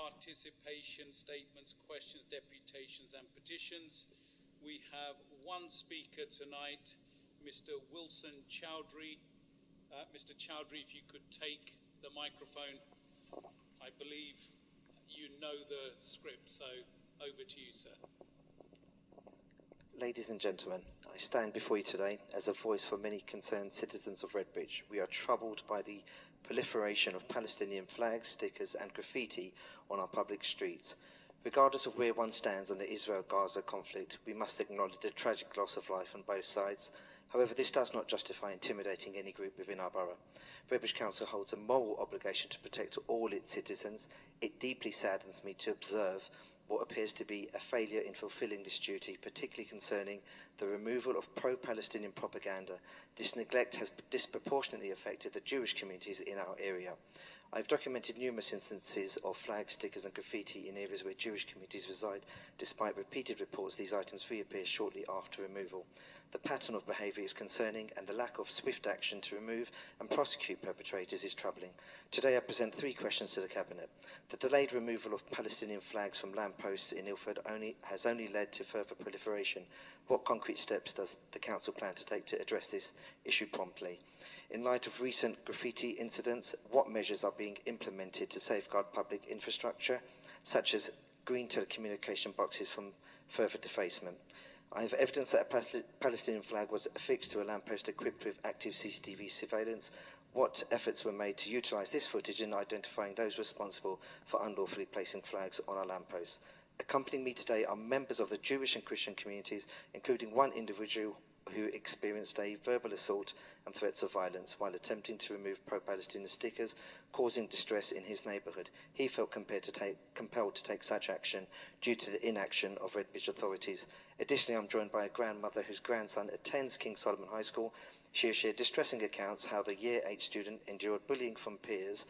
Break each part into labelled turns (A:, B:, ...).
A: participation statements, questions, deputations and petitions. We have one speaker tonight, Mr. Wilson Chowdhury. Mr. Chowdhury, if you could take the microphone. I believe you know the script, so over to you, sir.
B: Ladies and gentlemen, I stand before you today as a voice for many concerned citizens of Redbridge. We are troubled by the proliferation of Palestinian flags, stickers and graffiti on our public streets. Regardless of where one stands on the Israel-Gaza conflict, we must acknowledge the tragic loss of life on both sides. However, this does not justify intimidating any group within our borough. Redbridge Council holds a moral obligation to protect all its citizens. It deeply saddens me to observe what appears to be a failure in fulfilling this duty, particularly concerning the removal of pro-Palestinian propaganda. This neglect has disproportionately affected the Jewish communities in our area. I've documented numerous instances of flags, stickers and graffiti in areas where Jewish communities reside. Despite repeated reports, these items reappear shortly after removal. The pattern of behaviour is concerning, and the lack of swift action to remove and prosecute perpetrators is troubling. Today I present 3 questions to the Cabinet. The delayed removal of Palestinian flags from lampposts in Ilford has only led to further proliferation. What concrete steps does the Council plan to take to address this issue promptly? In light of recent graffiti incidents, what measures are being implemented to safeguard public infrastructure, such as green telecommunication boxes from further defacement? I have evidence that a Palestinian flag was affixed to a lamppost equipped with active CCTV surveillance. What efforts were made to utilise this footage in identifying those responsible for unlawfully placing flags on our lampposts? Accompanying me today are members of the Jewish and Christian communities, including one individual who experienced a verbal assault and threats of violence while attempting to remove pro-Palestinian stickers, causing distress in his neighbourhood. He felt compelled to take such action due to the inaction of Redbridge authorities. Additionally, I'm joined by a grandmother whose grandson attends King Solomon High School. She has shared distressing accounts how the Year 8 student endured bullying from peers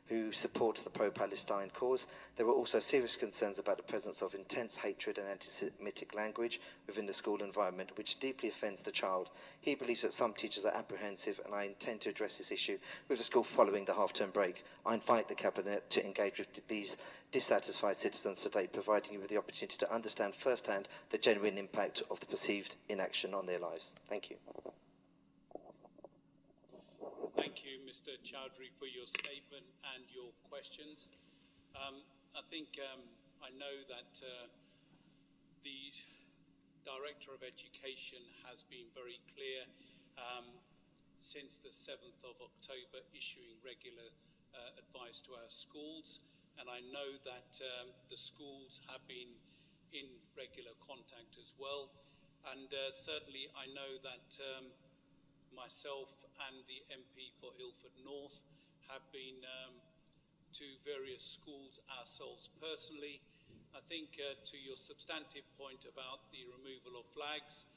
B: who support the pro-Palestine cause. There were also serious concerns about the presence of intense hatred and anti-Semitic language within the school environment, which deeply offends the child. He believes that some teachers are apprehensive, and I intend to address this issue with the school following the half-term break. I invite the Cabinet to engage with these dissatisfied citizens today, providing you with the opportunity to understand firsthand the genuine impact of the perceived inaction on their lives. Thank you.
A: Thank you, Mr. Chowdhury, for your statement and your questions. I think I know that the Director of Education has been very clear since the 7th of October, issuing regular advice to our schools, and I know that the schools have been in regular contact as well, and certainly I know that myself and the MP for Ilford North have been to various schools ourselves personally. I think to your substantive point about the removal of flags,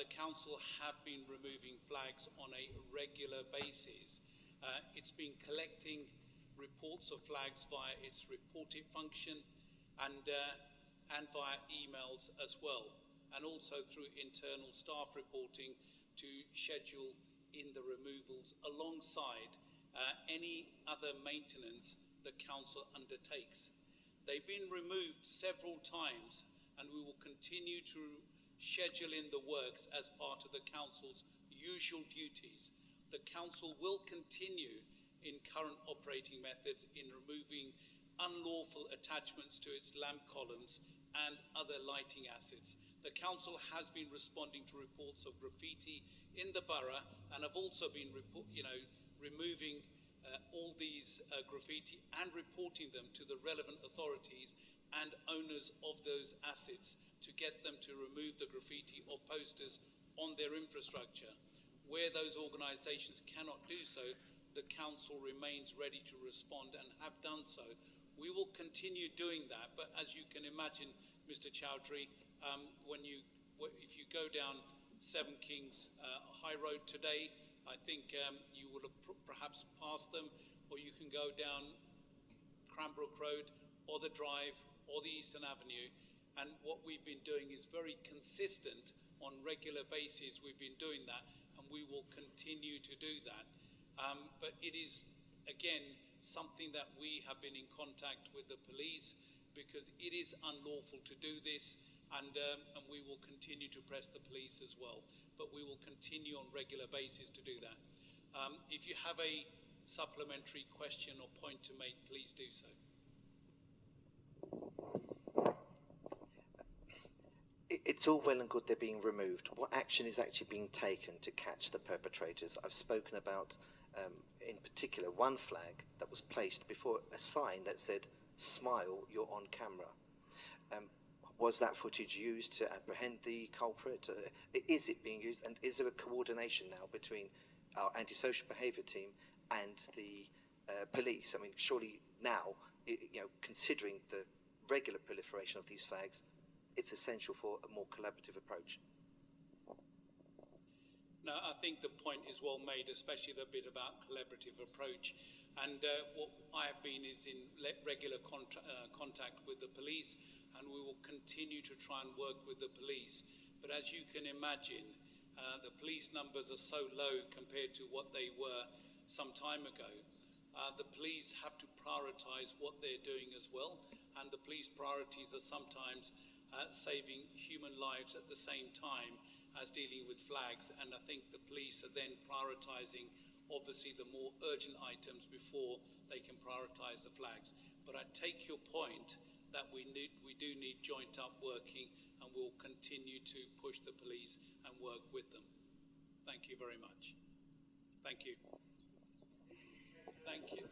A: the council have been removing flags on a regular basis. It's been collecting reports of flags via its report it function and via emails as well, and also through internal staff reporting to schedule in the removals alongside any other maintenance the council undertakes. They've been removed several times, and we will continue to schedule in the works as part of the council's usual duties. The council will continue in current operating methods in removing unlawful attachments to its lamp columns and other lighting assets. The council has been responding to reports of graffiti in the borough, and have also been removing all these graffiti and reporting them to the relevant authorities and owners of those assets to get them to remove the graffiti or posters on their infrastructure. Where those organisations cannot do so, the council remains ready to respond and have done so. We will continue doing that, but as you can imagine, Mr. Chowdhury, if you go down 7 Kings High Road today, I think you will have perhaps passed them, or you can go down Cranbrook Road or the Drive or the Eastern Avenue, and what we've been doing is very consistent on regular basis. We've been doing that, and we will continue to do that. But it is, again, something that we have been in contact with the police, because it is unlawful to do this, and we will continue to press the police as well. But we will continue on regular basis to do that. If you have a supplementary question or point to make, please do so.
B: It's all well and good they're being removed. What action is actually being taken to catch the perpetrators? I've spoken about, in particular, one flag that was placed before a sign that said, "Smile, you're on camera." Was that footage used to apprehend the culprit? Is it being used? And is there a coordination now between our antisocial behaviour team and the police? I mean, surely now, considering the regular proliferation of these flags, it's essential for a more collaborative approach.
A: No, I think the point is well made, especially the bit about collaborative approach. And what I have been is in regular contact with the police, and we will continue to try and work with the police. But as you can imagine, the police numbers are so low compared to what they were some time ago. The police have to prioritise what they're doing as well, and the police priorities are sometimes saving human lives at the same time as dealing with flags. And I think the police are then prioritising obviously the more urgent items before they can prioritise the flags. But I take your point that we do need joint up working, and we'll continue to push the police and work with them. Thank you very much. Thank you. Thank you.